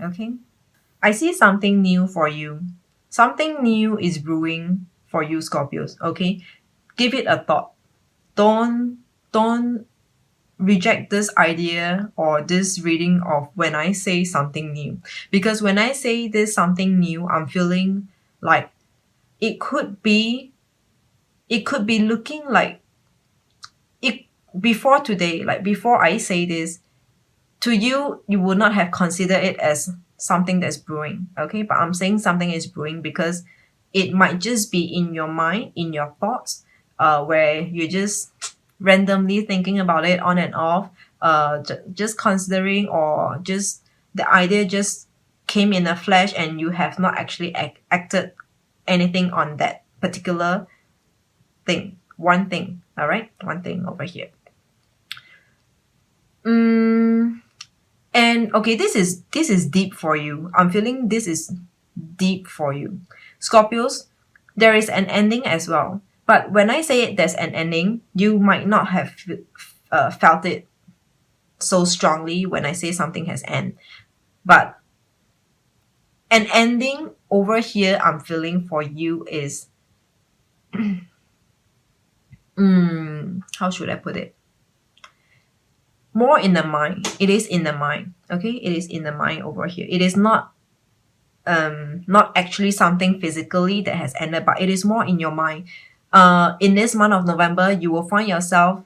Okay? I see something new for you. Something new is brewing for you, Scorpios. Okay? Give it a thought. Don't reject this idea or this reading of when I say something new. Because when I say this something new, I'm feeling like it could be looking like it before today, like before I say this, to you, you would not have considered it as something that's brewing. Okay, but I'm saying something is brewing because it might just be in your mind, in your thoughts, where you're just randomly thinking about it on and off, just considering, or just the idea just came in a flash and you have not actually acted anything on that particular thing. One thing, all right? One thing over here. And okay, this is deep for you. I'm feeling this is deep for you. Scorpios, there is an ending as well. But when I say it, there's an ending, you might not have felt it so strongly when I say something has end. But an ending over here I'm feeling for you is how should I put it? More in the mind. It is in the mind. Okay, it is in the mind over here. It is not actually something physically that has ended, but it is more in your mind. In this month of November, you will find yourself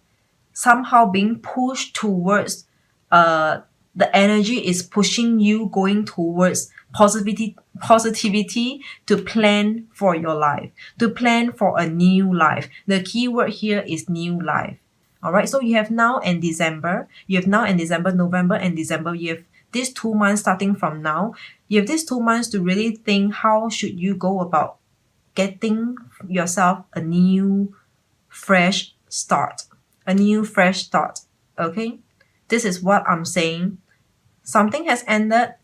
somehow being pushed towards the energy is pushing you going towards positivity to plan for your life, to plan for a new life. The key word here is new life. All right, so you have now and December, November and December. You have these 2 months starting from now. You have these 2 months to really think how should you go about getting yourself a new fresh start. A new fresh start. Okay? This is what I'm saying. Something has ended,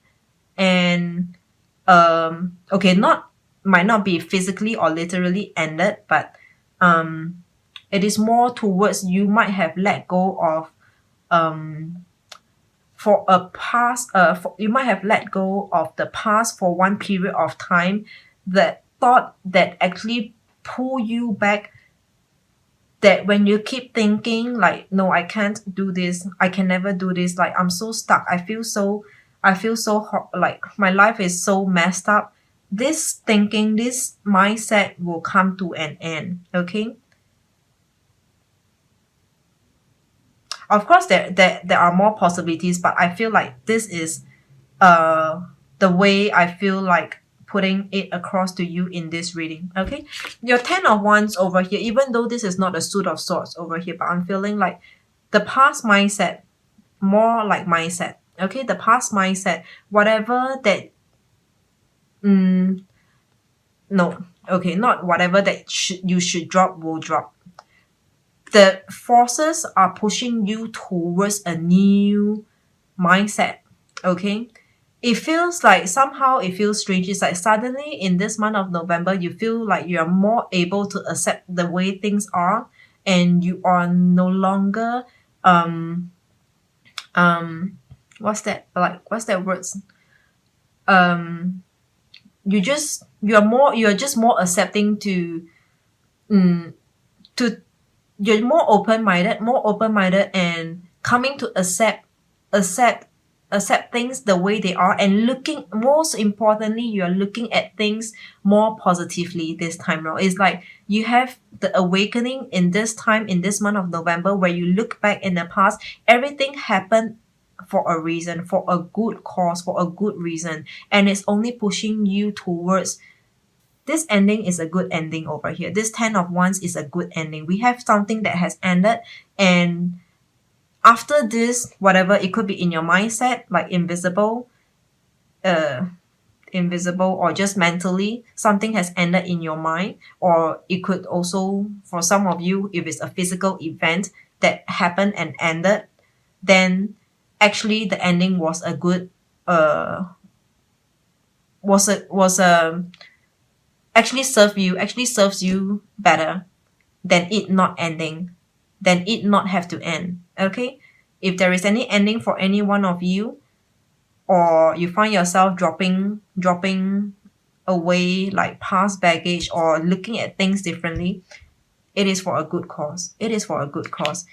and okay, might not be physically or literally ended, but it is more towards you might have let go of for a past you might have let go of the past for one period of time, that thought that actually pull you back, that when you keep thinking like, no, I can't do this, I can never do this, like I'm so stuck, I feel so like my life is so messed up, this thinking, this mindset will come to an end. Okay, of course there are more possibilities, but I feel like this is the way I feel like putting it across to you in this reading. Okay, your 10 of wands over here, even though this is not a suit of swords over here, but I'm feeling like the past mindset, more like mindset. Okay, the past mindset, whatever that no, okay, not whatever that you should drop will drop. The forces are pushing you towards a new mindset. Okay, it feels like somehow it feels strange. It's like suddenly in this month of November, you feel like you are more able to accept the way things are, and you are no longer what's that, like what's that words, you're just more accepting to you're more open-minded and coming to accept things the way they are, and looking, most importantly, you're looking at things more positively this time around. It's like you have the awakening in this time, in this month of November, where you look back in the past, everything happened for a reason, for a good cause, for a good reason, and it's only pushing you towards this ending is a good ending over here. This 10 of wands is a good ending. We have something that has ended, and after this, whatever, it could be in your mindset, like invisible, or just mentally, something has ended in your mind, or it could also, for some of you, if it's a physical event that happened and ended, then actually the ending was a good, actually serves you better than it not ending, than it not have to end. Okay, if there is any ending for any one of you, or you find yourself dropping away like past baggage or looking at things differently, it is for a good cause. It is for a good cause.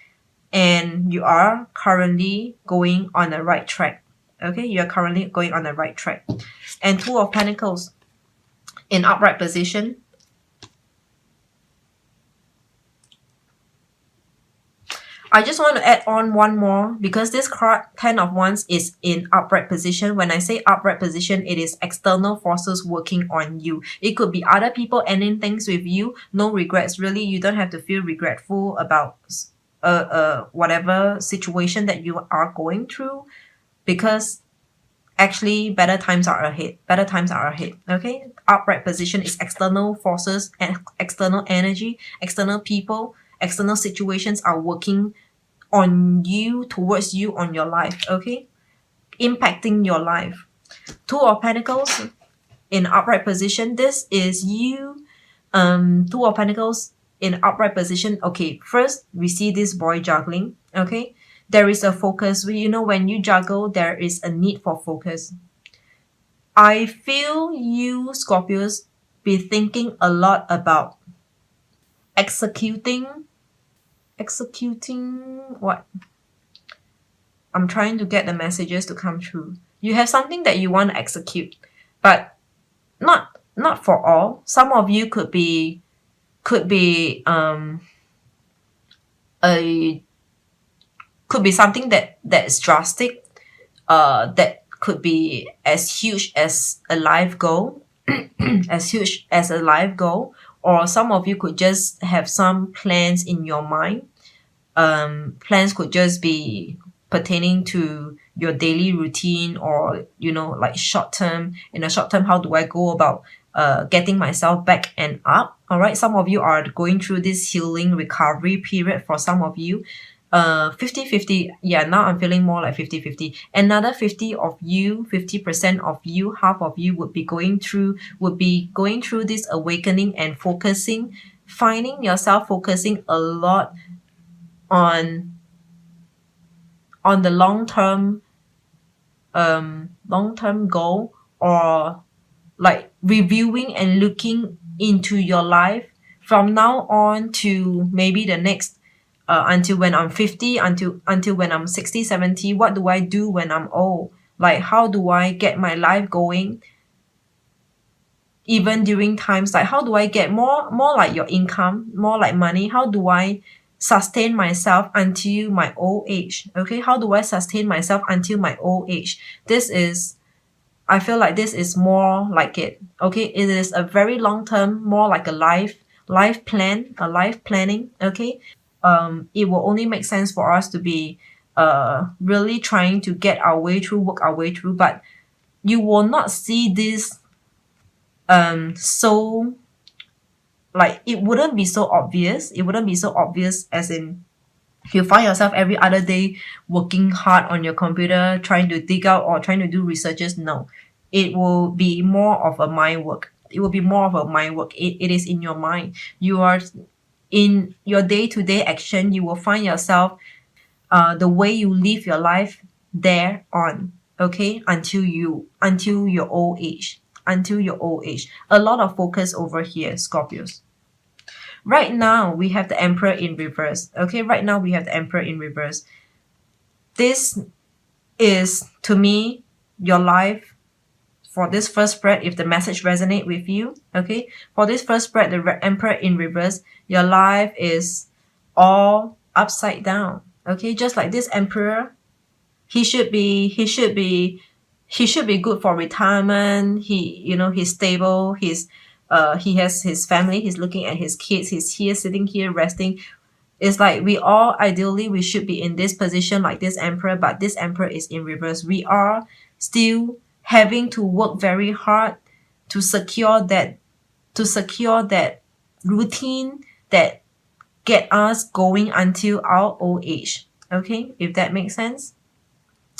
And you are currently going on the right track. Okay, you are currently going on the right track. And Two of Pentacles in upright position. I just want to add on one more because this card, Ten of Wands, is in upright position. When I say upright position, it is external forces working on you. It could be other people ending things with you. No regrets, really. You don't have to feel regretful about whatever situation that you are going through, because actually better times are ahead. Better times are ahead. Okay? Upright position is external forces and external energy, external people, external situations are working on you, towards you, on your life. Okay? Impacting your life. Two of Pentacles in upright position. This is you. Two of Pentacles in upright position. Okay, first we see this boy juggling. Okay, there is a focus. You know, when you juggle, there is a need for focus. I feel you, Scorpios, be thinking a lot about executing what? I'm trying to get the messages to come through. You have something that you want to execute, but not for all. Some of you could be a could be something that is drastic, that could be as huge as a life goal, as huge as a life goal, or some of you could just have some plans in your mind. Plans could just be pertaining to your daily routine, or you know, like short term. In a short term, how do I go about getting myself back and up? All right, some of you are going through this healing recovery period. For some of you, 50-50. Yeah, now I'm feeling more like 50-50. Another 50 of you, 50% of you, half of you would be going through this awakening and focusing, finding yourself focusing a lot on the long-term goal, or like reviewing and looking into your life from now on to maybe the next, until when I'm 50, until when I'm 60, 70. What do I do when I'm old? Like, how do I get my life going even during times, like how do I get more like your income, more like money? How do I sustain myself until my old age? Okay, how do I sustain myself until my old age? I feel like this is more like it. Okay, it is a very long term, more like a life plan, a life planning. Okay, it will only make sense for us to be really trying to get our way through, work our way through, but you will not see this so, like, it wouldn't be so obvious. It wouldn't be so obvious as in you find yourself every other day working hard on your computer, trying to dig out or trying to do researches. No, it will be more of a mind work. It will be more of a mind work. It is in your mind. You are in your day-to-day action. You will find yourself the way you live your life there on. Okay, until your old age. Until your old age. A lot of focus over here, Scorpios. Right now, we have the Emperor in reverse. Okay, right now we have the Emperor in reverse. This is, to me, your life for this first spread, if the message resonate with you. Okay, for this first spread, the Emperor in reverse, your life is all upside down. Okay, just like this Emperor, he should be good for retirement. He's stable. He has his family. He's looking at his kids. He's here, sitting here, resting. It's like we should be in this position like this Emperor, but this Emperor is in reverse. We are still having to work very hard to secure that routine that get us going until our old age. Okay, if that makes sense.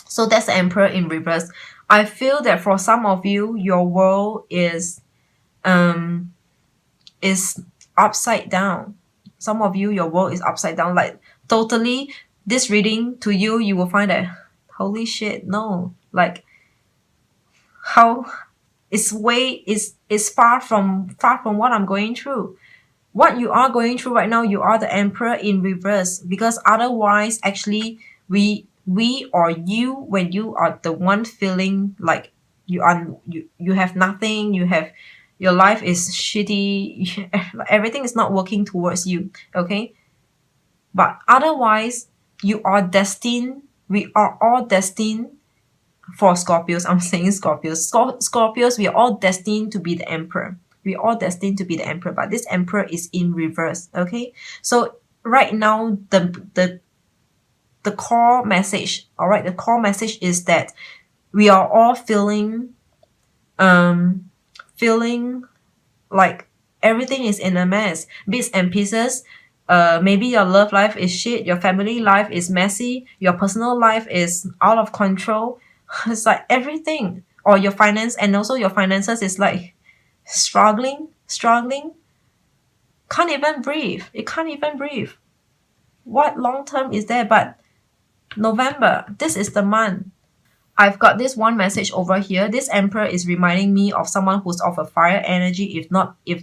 So that's the Emperor in reverse. I feel that for some of you, your world is upside down. Some of you, your world is upside down. Like, totally, this reading to you, you will find that, holy shit, no. Like, how it's far from what I'm going through. What you are going through right now, you are the emperor in reverse, because otherwise actually we or you, when you are the one feeling like you have nothing, you have your life is shitty, everything is not working towards you, okay? But otherwise, you are destined, we are all destined for Scorpios. I'm saying Scorpios. Scorpios, we are all destined to be the emperor. We are all destined to be the emperor, but this emperor is in reverse. Okay. So right now, the core message, all right, the core message is that we are all feeling like everything is in a mess, bits and pieces. Maybe your love life is shit, your family life is messy, your personal life is out of control. It's like everything, or your finance, and also your finances is like struggling, can't even breathe. It can't even breathe. What long term is there? But November, this is the month. I've got this one message over here. This emperor is reminding me of someone who's of a fire energy, if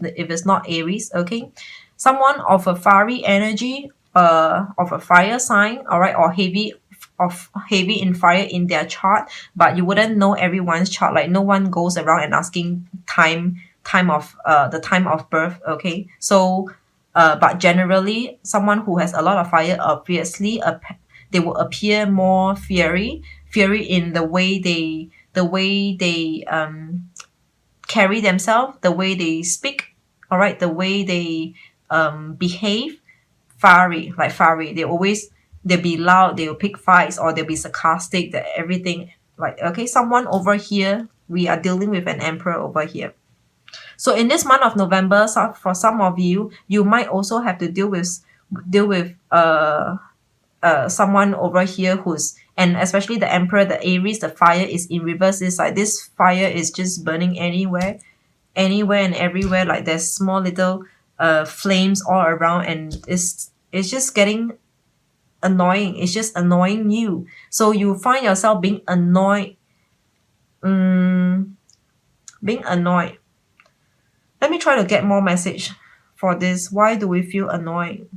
it's not Aries, okay? Someone of a fiery energy, of a fire sign, all right, or heavy in fire in their chart, but you wouldn't know everyone's chart. Like no one goes around and asking the time of birth, okay? So but generally, someone who has a lot of fire, obviously, they will appear more fiery in the way they carry themselves, the way they speak, all right, the way they behave. Fiery. They'll be loud, they'll pick fights, or they'll be sarcastic, that everything, like, okay, someone over here, we are dealing with an emperor over here. So in this month of November, for some of you, you might also have to deal with someone over here and especially the emperor, the Aries, the fire is in reverse. It's like this fire is just burning anywhere and everywhere. Like there's small little flames all around, and it's just getting annoying. It's just annoying you. So you find yourself being annoyed. Being annoyed. Let me try to get more message for this. Why do we feel annoyed?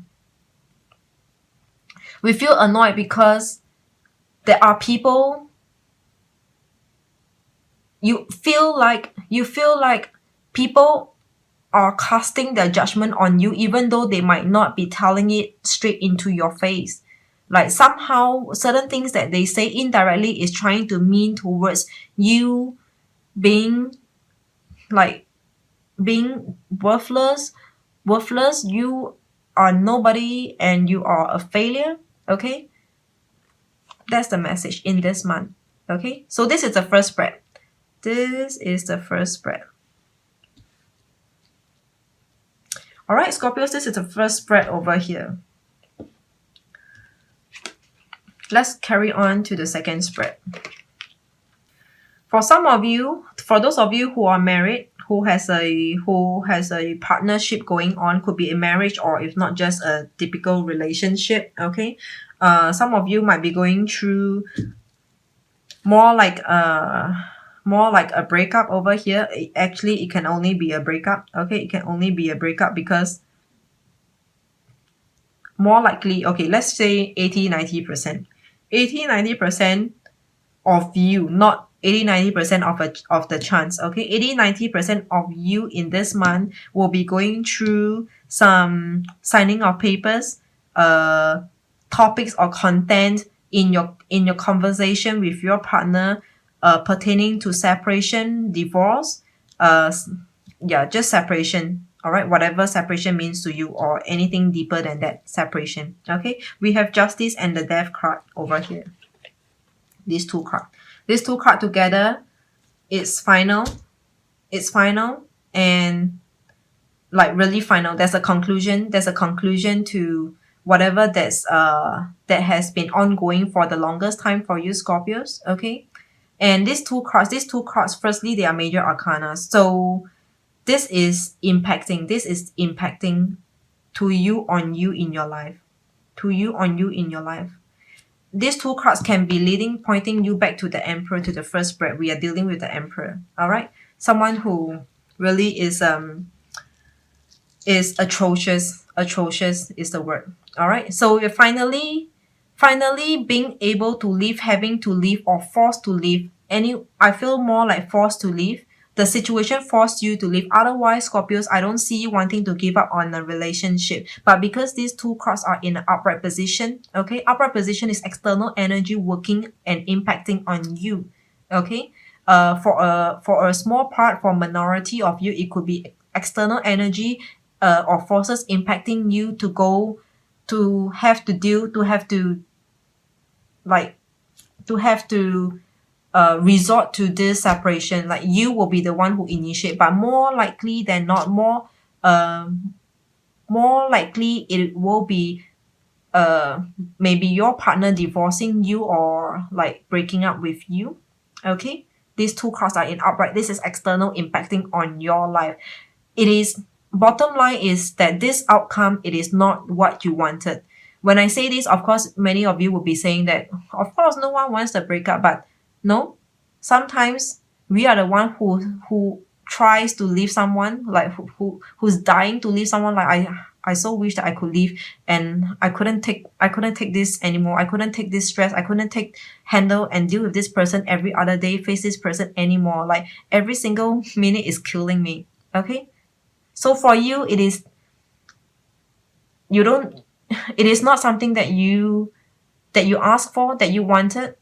We feel annoyed because there are people you feel like people are casting their judgment on you, even though they might not be telling it straight into your face. Like somehow certain things that they say indirectly is trying to mean towards you being being worthless. You are nobody and you are a failure. Okay, that's the message in this month. Okay, so this is the first spread. All right, Scorpios, this is the first spread over here. Let's carry on to the second spread. For those of you who are married, who has a partnership going on, could be a marriage, or if not, just a typical relationship. Okay, some of you might be going through more like a breakup over here. Actually, it can only be a breakup. Okay, it can only be a breakup because more likely, okay, let's say 80-90%. 80-90% of you, not 80-90% of the chance, okay? 80-90% of you in this month will be going through some signing of papers, topics or content in your conversation with your partner, pertaining to separation, divorce, just separation. All right, whatever separation means to you, or anything deeper than that separation. Okay, we have Justice and the Death card over here. These two cards together, it's final, and like really final. There's a conclusion to whatever that has been ongoing for the longest time for you, Scorpios. Okay, and these two cards, firstly, they are major arcana. So this is impacting to you on you in your life. these two cards can be pointing you back to the Emperor, to the first spread. We are dealing with the Emperor. All right, someone who really is atrocious. Atrocious is the word. All right, so you're finally being able to leave, having to leave, or forced to leave. I feel more like forced to leave. The situation forced you to leave. Otherwise, Scorpios, I don't see you wanting to give up on a relationship. But because these two cards are in an upright position, okay, upright position is external energy working and impacting on you. Okay. For a small part, for minority of you, it could be external energy or forces impacting you to go to have to deal to have to like to have to resort to this separation. Like you will be the one who initiate, but more likely than not, more likely it will be maybe your partner divorcing you or like breaking up with you. Okay, these two cards are in upright. This is external impacting on your life. It is, bottom line is that this outcome, it is not what you wanted. When I say this, of course many of you will be saying that of course no one wants the breakup, but no, sometimes we are the one who tries to leave someone, like who's dying to leave someone. Like I so wish that I could leave, and I couldn't take this anymore. I couldn't take this stress. I couldn't handle and deal with this person every other day, face this person anymore. Like every single minute is killing me. Okay, so for you, it is, you don't, it is not something that you asked for, that you wanted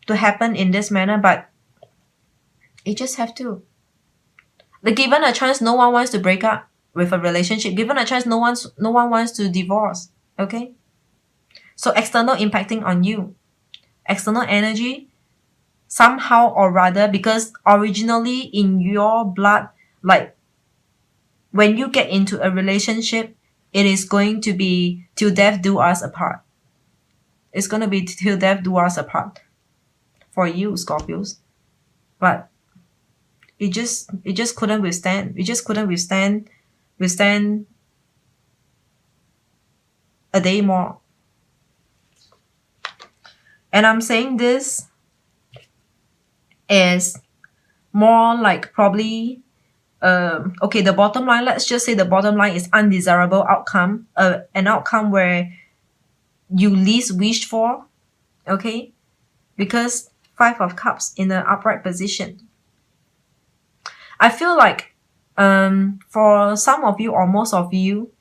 to happen in this manner, but it just have to. Like given a chance, no one wants to break up with a relationship. Given a chance, no one wants to divorce. Okay? So external impacting on you. External energy, somehow or rather, because originally in your blood, like when you get into a relationship, it is going to be till death do us apart. It's going to be till death do us apart for you, Scorpios. But it just couldn't withstand. It just couldn't withstand a day more. And I'm saying this is more like probably okay, the bottom line, let's just say the bottom line is undesirable outcome, an outcome where you least wished for, okay? Because 5 of Cups in an upright position. I feel like for some of you or most of you,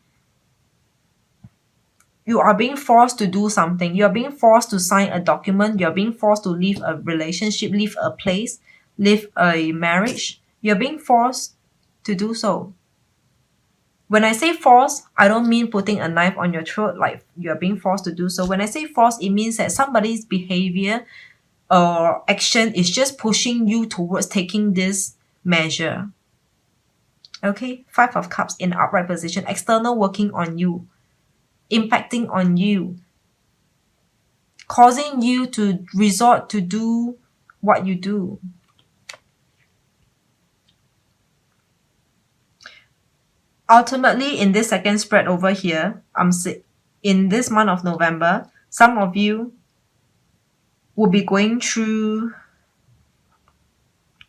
you are being forced to do something. You are being forced to sign a document. You are being forced to leave a relationship, leave a place, leave a marriage. You are being forced to do so. When I say force, I don't mean putting a knife on your throat, like you are being forced to do so. When I say force, it means that somebody's behavior or action is just pushing you towards taking this measure. Okay, 5 of Cups in upright position, external working on you, impacting on you, causing you to resort to do what you do. Ultimately, in this second spread over here, in this month of November, some of you will be going through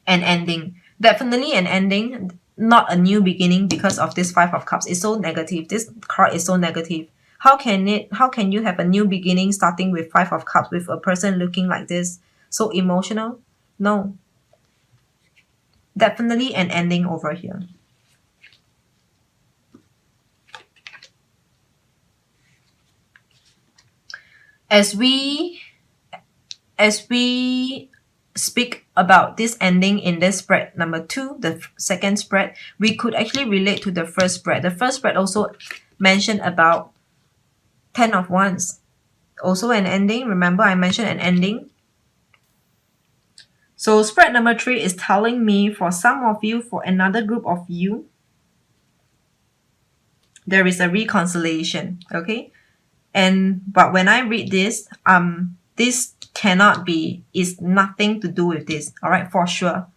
an ending. Definitely an ending, not a new beginning, because of this 5 of Cups. It's so negative. This card is so negative. How can you have a new beginning starting with 5 of Cups with a person looking like this? So emotional? No. Definitely an ending over here. As we speak about this ending in this spread number 2, the second spread, we could actually relate to the first spread. The first spread also mentioned about 10 of Wands. Also an ending. Remember I mentioned an ending. So spread number 3 is telling me for some of you, for another group of you, there is a reconciliation. Okay? But when I read this, this cannot be, is nothing to do with this. All right, for sure.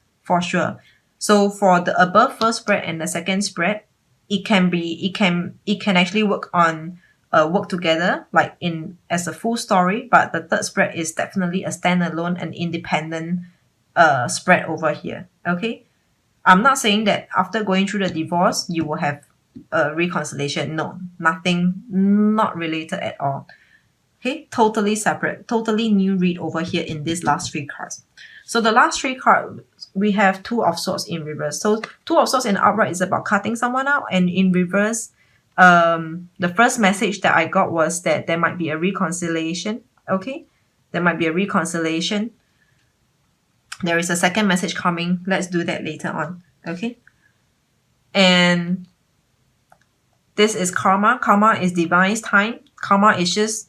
So for the above first spread and the second spread, it can actually work on work together, like in as a full story, but the third spread is definitely a standalone and independent spread over here. Okay, I'm not saying that after going through the divorce you will have a reconciliation. No, nothing, not related at all. Okay, totally separate, totally new read over here in these last three cards. So the last three cards, we have Two of Swords in reverse. So Two of Swords in upright is about cutting someone out, and in reverse, the first message that I got was that there might be a reconciliation. Okay, there might be a reconciliation. There is a second message coming. Let's do that later on. Okay, and this is karma. Karma is divine time. Karma is just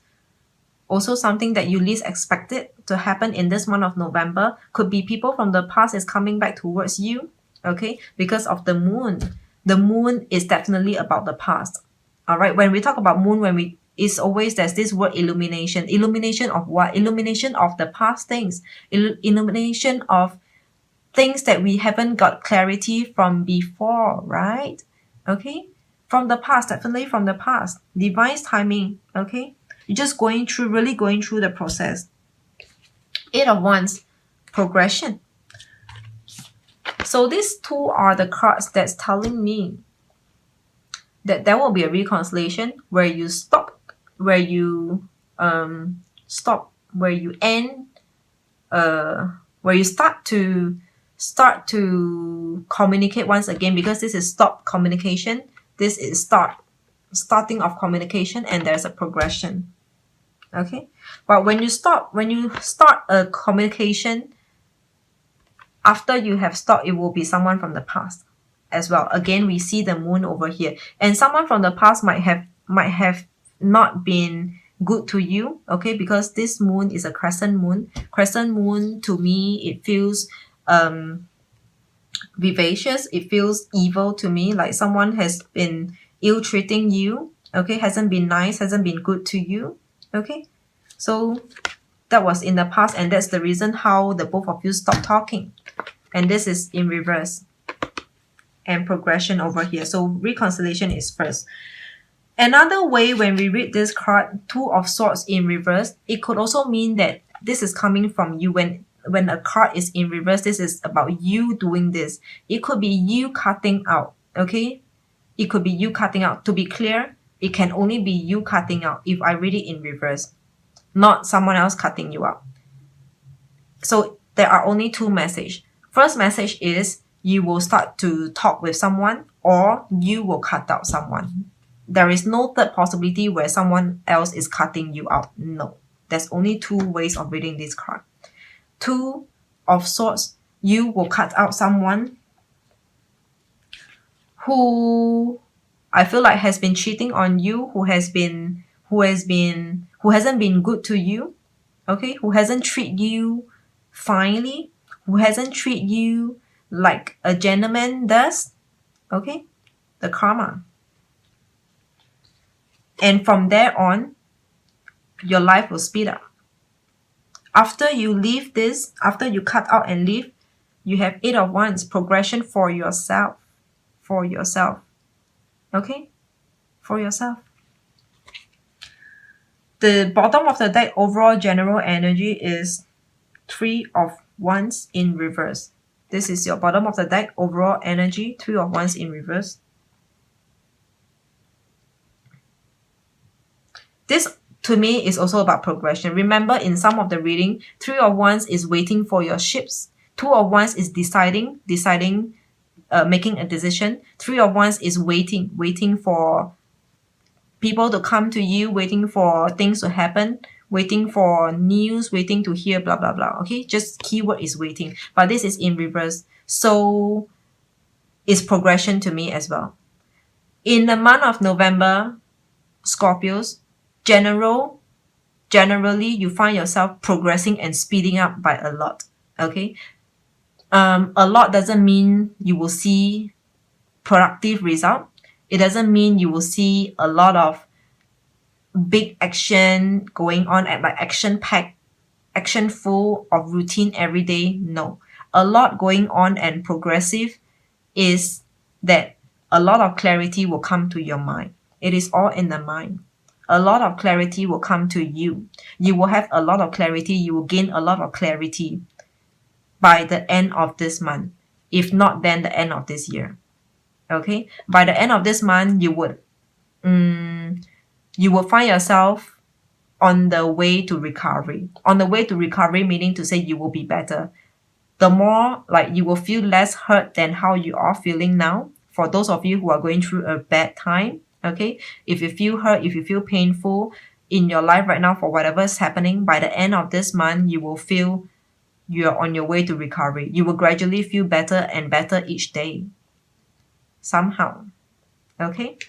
also something that you least expected to happen in this month of November. Could be people from the past is coming back towards you, okay, because of the moon. The moon is definitely about the past. All right, when we talk about moon, it's always there's this word illumination. Illumination of what? Illumination of the past things. Illumination of things that we haven't got clarity from before, right? Okay, from the past, definitely from the past. Divine timing, okay? You're just really going through the process. Eight of Wands, progression. So these two are the cards that's telling me that there will be a reconciliation where you stop, where you end, where you start to communicate once again, because this is stop communication. This is starting of communication, and there's a progression. Okay, but when you start a communication, after you have stopped, it will be someone from the past as well. Again, we see the moon over here, and someone from the past might have not been good to you. Okay, because this moon is a crescent moon. Crescent moon, to me, it feels vivacious. It feels evil to me, like someone has been ill-treating you. Okay, hasn't been nice, hasn't been good to you. Okay, so that was in the past, and that's the reason how the both of you stopped talking. And this is in reverse, and progression over here. So reconciliation is first. Another way when we read this card, Two of Swords in reverse, it could also mean that this is coming from you. When a card is in reverse, this is about you doing this. It could be you cutting out. Okay, it could be you cutting out. To be clear, it can only be you cutting out if I read it in reverse, not someone else cutting you out. So there are only two messages. First message is you will start to talk with someone, or you will cut out someone. There is no third possibility where someone else is cutting you out. No, there's only two ways of reading this card. Two of Swords, you will cut out someone who I feel like has been cheating on you, who hasn't been good to you, okay, who hasn't treated you finely, who hasn't treated you like a gentleman does, okay, the karma. And from there on, your life will speed up. After you leave this, after you cut out and leave, you have Eight of Wands, progression for yourself. For yourself. Okay? For yourself. The bottom of the deck, overall general energy, is Three of Wands in reverse. This is your bottom of the deck, overall energy, Three of Wands in reverse. This, to me, is also about progression. Remember, in some of the reading, Three of Wands is waiting for your ships. Two of Wands is deciding, making a decision. Three of Wands is waiting for people to come to you, waiting for things to happen, waiting for news, waiting to hear blah, blah, blah. Okay, just keyword is waiting. But this is in reverse. So it's progression to me as well. In the month of November, Scorpios, generally you find yourself progressing and speeding up by a lot. Okay, a lot doesn't mean you will see productive result. It doesn't mean you will see a lot of big action going on, at like action packed, action full of routine every day. No, a lot going on and progressive is that a lot of clarity will come to your mind. It is all in the mind. a lot of clarity will come to you. You will have a lot of clarity. You will gain a lot of clarity by the end of this month. If not, then the end of this year. Okay. By the end of this month, you will find yourself on the way to recovery. On the way to recovery, meaning to say you will be better. The more like you will feel less hurt than how you are feeling now. For those of you who are going through a bad time, okay, if you feel hurt, if you feel painful in your life right now for whatever is happening, by the end of this month, you will feel you're on your way to recovery. You will gradually feel better and better each day. Somehow. Okay?